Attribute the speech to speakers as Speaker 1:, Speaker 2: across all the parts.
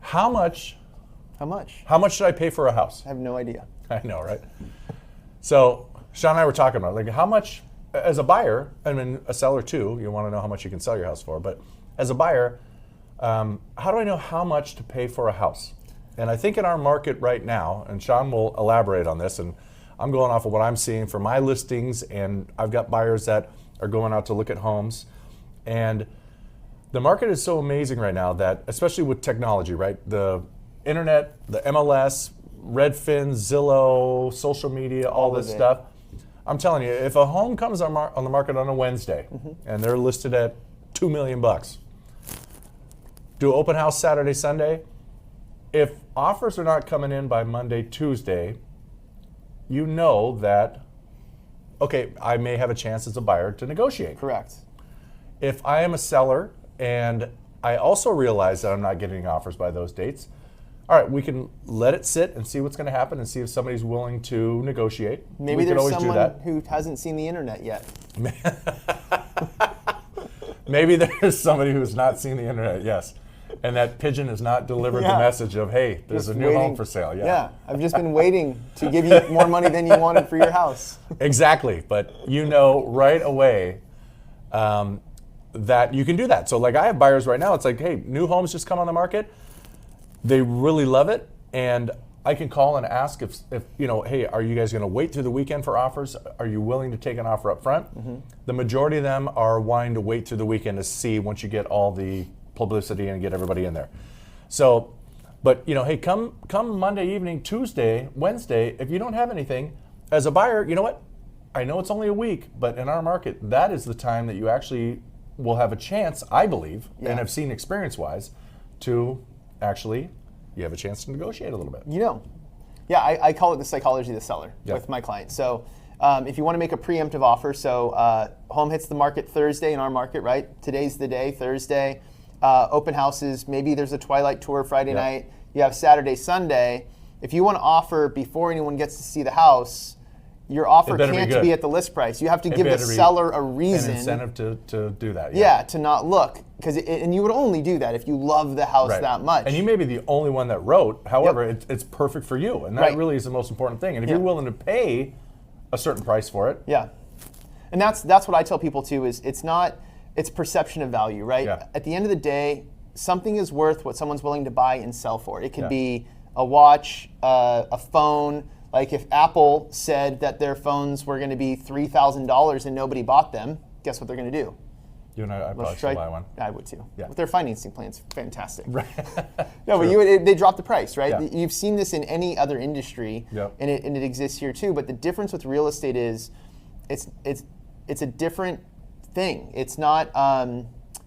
Speaker 1: How much
Speaker 2: How much?
Speaker 1: should I pay for a house?
Speaker 2: I have no idea.
Speaker 1: I know, right? So Sean and I were talking about, like, how much, as a buyer, I mean, a seller too, you want to know how much you can sell your house for, but as a buyer, how do I know how much to pay for a house? And I think in our market right now, and Sean will elaborate on this, and I'm going off of what I'm seeing for my listings, and I've got buyers that are going out to look at homes, and the market is so amazing right now that, especially with technology, right? The internet, the MLS, Redfin, Zillow, social media, all this stuff. I'm telling you, if a home comes on the market on a Wednesday and they're listed at $2 million, do open house Saturday, Sunday. If offers are not coming in by Monday, Tuesday, you know that, okay, I may have a chance as a buyer to negotiate.
Speaker 2: Correct.
Speaker 1: If I am a seller and I also realize that I'm not getting offers by those dates, all right, we can let it sit and see what's going to happen and see if somebody's willing to negotiate.
Speaker 2: Maybe there's someone who hasn't seen the internet yet.
Speaker 1: Maybe there's somebody who's not seen the internet, yes. And that pigeon has not delivered the message of, hey, there's
Speaker 2: Just
Speaker 1: a new home for sale.
Speaker 2: Yeah, I've just been waiting to give you more money than you wanted for your house.
Speaker 1: Exactly, but you know right away that you can do that. So like I have buyers right now, it's like, hey, new homes just come on the market. They really love it, and I can call and ask if you know, hey, are you guys going to wait through the weekend for offers? Are you willing to take an offer up front? The majority of them are wanting to wait through the weekend to see once you get all the publicity and get everybody in there. So, but you know, hey, come Monday evening, Tuesday, Wednesday, if you don't have anything, as a buyer, you know what? I know it's only a week, but in our market, that is the time that you actually will have a chance, I believe, and have seen experience-wise, to actually, you have a chance to negotiate a little bit.
Speaker 2: You know, yeah, I call it the psychology of the seller with my clients. So if you want to make a preemptive offer, so home hits the market Thursday in our market, right? Today's the day, Thursday. Open houses, maybe there's a twilight tour Friday night. You have Saturday, Sunday. If you want to offer before anyone gets to see the house, your offer can't be at the list price. You have to give the seller a reason.
Speaker 1: An incentive to do that.
Speaker 2: Yeah, to not look. And you would only do that if you love the house that much.
Speaker 1: And you may be the only one that wrote, however, it's perfect for you. And that really is the most important thing. And if you're willing to pay a certain price for it.
Speaker 2: Yeah. And that's what I tell people too, is it's perception of value, right?
Speaker 1: Yeah.
Speaker 2: At the end of the day, something is worth what someone's willing to buy and sell for. It could be a watch, a phone. Like if Apple said that their phones were going to be $3,000 and nobody bought them, guess what they're going to do?
Speaker 1: You and I probably should buy one.
Speaker 2: I would too.
Speaker 1: Yeah.
Speaker 2: With their financing plans, fantastic.
Speaker 1: Right.
Speaker 2: No, but they drop the price, right? Yeah. You've seen this in any other industry, and it exists here too. But the difference with real estate is, it's a different thing. It's not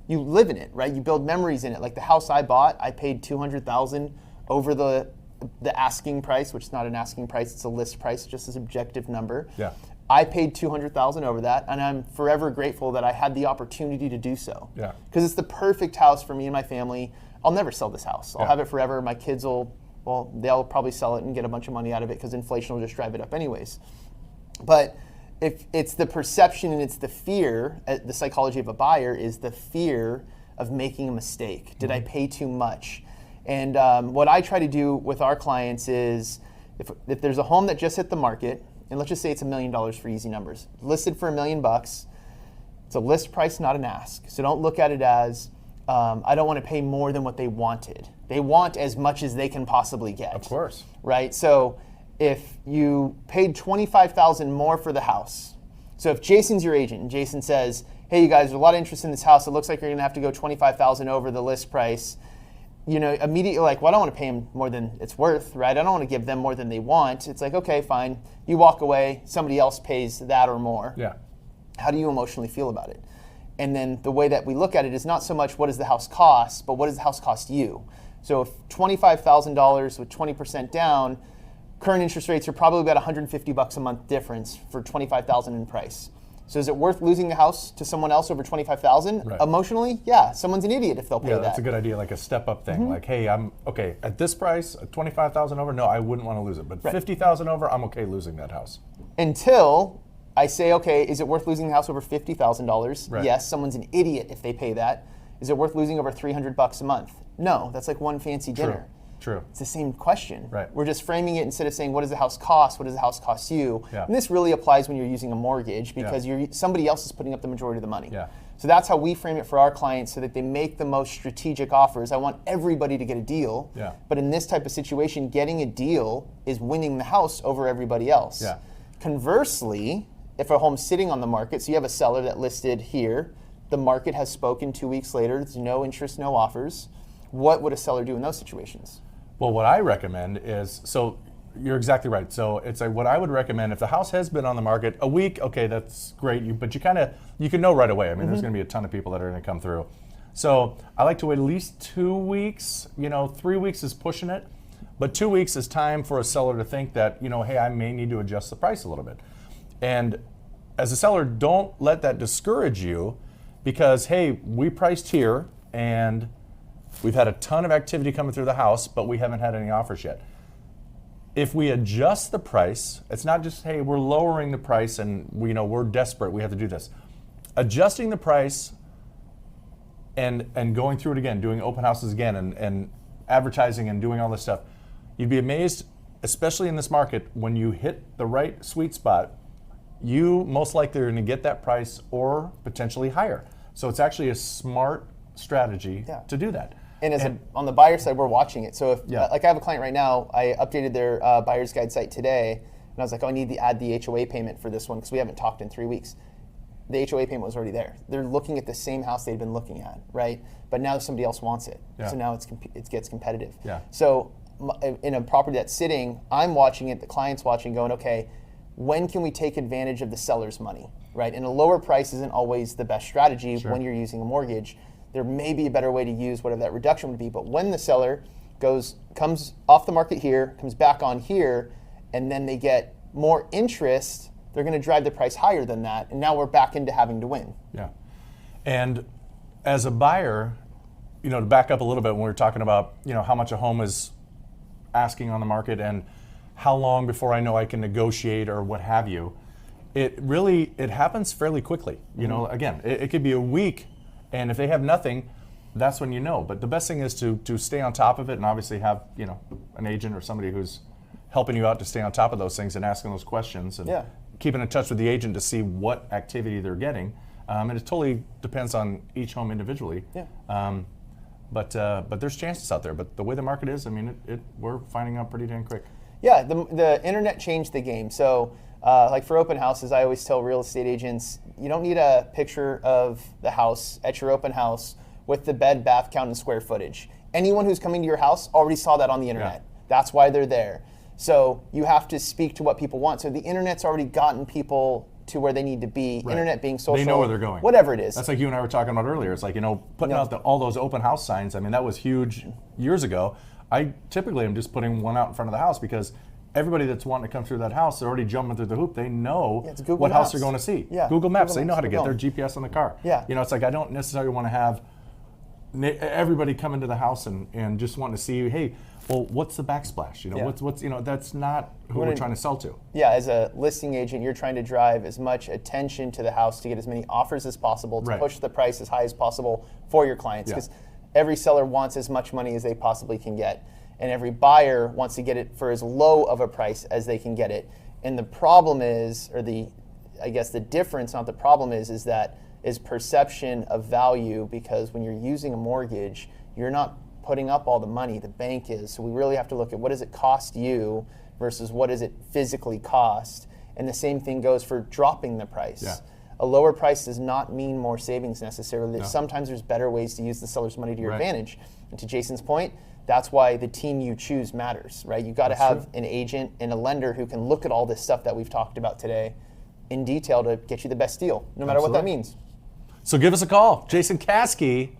Speaker 2: you live in it, right? You build memories in it. Like the house I bought, I paid $200,000 over the asking price, which is not an asking price; it's a list price, just a subjective number.
Speaker 1: Yeah.
Speaker 2: I paid $200,000 over that, and I'm forever grateful that I had the opportunity to do so.
Speaker 1: Yeah.
Speaker 2: Because it's the perfect house for me and my family. I'll never sell this house. I'll have it forever. My kids they'll probably sell it and get a bunch of money out of it because inflation will just drive it up anyways. But if it's the perception and it's the fear, the psychology of a buyer is the fear of making a mistake. Did I pay too much? And what I try to do with our clients is, if there's a home that just hit the market, and let's just say it's $1 million for easy numbers, listed for $1 million, it's a list price, not an ask. So don't look at it as, I don't want to pay more than what they wanted. They want as much as they can possibly get.
Speaker 1: Of course.
Speaker 2: Right? So if you paid $25,000 more for the house, so if Jason's your agent and Jason says, hey, you guys, there's a lot of interest in this house, it looks like you're going to have to go $25,000 over the list price, you know, immediately like, well, I don't want to pay them more than it's worth, right? I don't want to give them more than they want. It's like, okay, fine. You walk away, somebody else pays that or more.
Speaker 1: Yeah.
Speaker 2: How do you emotionally feel about it? And then the way that we look at it is not so much what does the house cost, but what does the house cost you? So if $25,000 with 20% down, current interest rates are probably about $150 a month difference for $25,000 in price. So is it worth losing the house to someone else over $25,000?
Speaker 1: Right.
Speaker 2: Emotionally, yeah. Someone's an idiot if they'll pay that.
Speaker 1: Yeah, that's a good idea, like a step-up thing. Like, hey, I'm okay at this price, $25,000 over. No, I wouldn't want to lose it, but $50,000 over, I'm okay losing that house.
Speaker 2: Until I say, okay, is it worth losing the house over $50,000?
Speaker 1: Right.
Speaker 2: Yes, someone's an idiot if they pay that. Is it worth losing over $300 a month? No, that's like one fancy dinner.
Speaker 1: True.
Speaker 2: It's the same question.
Speaker 1: Right.
Speaker 2: We're just framing it instead of saying, what does the house cost? What does the house cost you?
Speaker 1: Yeah.
Speaker 2: And this really applies when you're using a mortgage because somebody else is putting up the majority of the money.
Speaker 1: Yeah.
Speaker 2: So that's how we frame it for our clients so that they make the most strategic offers. I want everybody to get a deal.
Speaker 1: Yeah.
Speaker 2: But in this type of situation, getting a deal is winning the house over everybody else.
Speaker 1: Yeah.
Speaker 2: Conversely, if a home's sitting on the market, so you have a seller that listed here, the market has spoken 2 weeks later, there's no interest, no offers. What would a seller do in those situations?
Speaker 1: Well, what I recommend is, so you're exactly right. So it's like what I would recommend if the house has been on the market a week, okay, that's great. But you can know right away. I mean, there's going to be a ton of people that are going to come through. So I like to wait at least 2 weeks. 3 weeks is pushing it, but 2 weeks is time for a seller to think that, hey, I may need to adjust the price a little bit. And as a seller, don't let that discourage you because, hey, we priced here and we've had a ton of activity coming through the house, but we haven't had any offers yet. If we adjust the price, it's not just, hey, we're lowering the price and we're desperate, we have to do this. Adjusting the price and going through it again, doing open houses again and advertising and doing all this stuff, you'd be amazed, especially in this market, when you hit the right sweet spot, you most likely are going to get that price or potentially higher. So it's actually a smart strategy to do that.
Speaker 2: And on the buyer side, we're watching it. So if, like I have a client right now, I updated their buyer's guide site today, and I was like, oh, I need to add the HOA payment for this one because we haven't talked in 3 weeks. The HOA payment was already there. They're looking at the same house they've been looking at, right? But now somebody else wants it. So now it gets competitive. So in a property that's sitting, I'm watching it, the client's watching, going, okay, when can we take advantage of the seller's money, right? And a lower price isn't always the best strategy when you're using a mortgage. There may be a better way to use whatever that reduction would be, but when the seller comes off the market here, comes back on here, and then they get more interest, they're going to drive the price higher than that, and now we're back into having to win.
Speaker 1: Yeah, and as a buyer, to back up a little bit, when we were talking about how much a home is asking on the market and how long before I know I can negotiate or what have you, it happens fairly quickly. Again, it could be a week. And if they have nothing, that's when you know. But the best thing is to stay on top of it and obviously have an agent or somebody who's helping you out to stay on top of those things and asking those questions and keeping in touch with the agent to see what activity they're getting. And it totally depends on each home individually. But there's chances out there. But the way the market is, I mean, we're finding out pretty dang quick.
Speaker 2: Yeah, the internet changed the game. So like for open houses, I always tell real estate agents, you don't need a picture of the house at your open house with the bed, bath count, and square footage. Anyone who's coming to your house already saw that on the internet. That's why they're there. So you have to speak to what people want. So the internet's already gotten people to where they need to be. Internet being social.
Speaker 1: They know where they're going.
Speaker 2: Whatever it is.
Speaker 1: That's like you and I were talking about earlier. It's like, putting out all those open house signs. I mean, that was huge years ago. I typically am just putting one out in front of the house because everybody that's wanting to come through that house, they're already jumping through the hoop. They know what house they're going to see. Google Maps, they know how to get there. GPS on the car. It's like I don't necessarily want to have everybody come into the house and just want to see, hey, well, what's the backsplash? What's that's not who we're trying to sell to.
Speaker 2: Yeah, as a listing agent, you're trying to drive as much attention to the house to get as many offers as possible, to push the price as high as possible for your clients. Because every seller wants as much money as they possibly can get. And every buyer wants to get it for as low of a price as they can get it. And the problem is, or the difference, not the problem is that is perception of value, because when you're using a mortgage, you're not putting up all the money, the bank is. So we really have to look at what does it cost you versus what does it physically cost. And the same thing goes for dropping the price. A lower price does not mean more savings necessarily. Sometimes there's better ways to use the seller's money to your advantage. And to Jason's point, that's why the team you choose matters, right? You've got to have an agent and a lender who can look at all this stuff that we've talked about today in detail to get you the best deal, no matter what that means.
Speaker 1: So give us a call. Jason Caskie,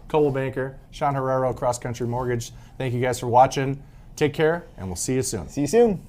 Speaker 1: Coldwell Banker, Sean Herrero, Cross Country Mortgage. Thank you guys for watching. Take care, and we'll see you soon.
Speaker 2: See you soon.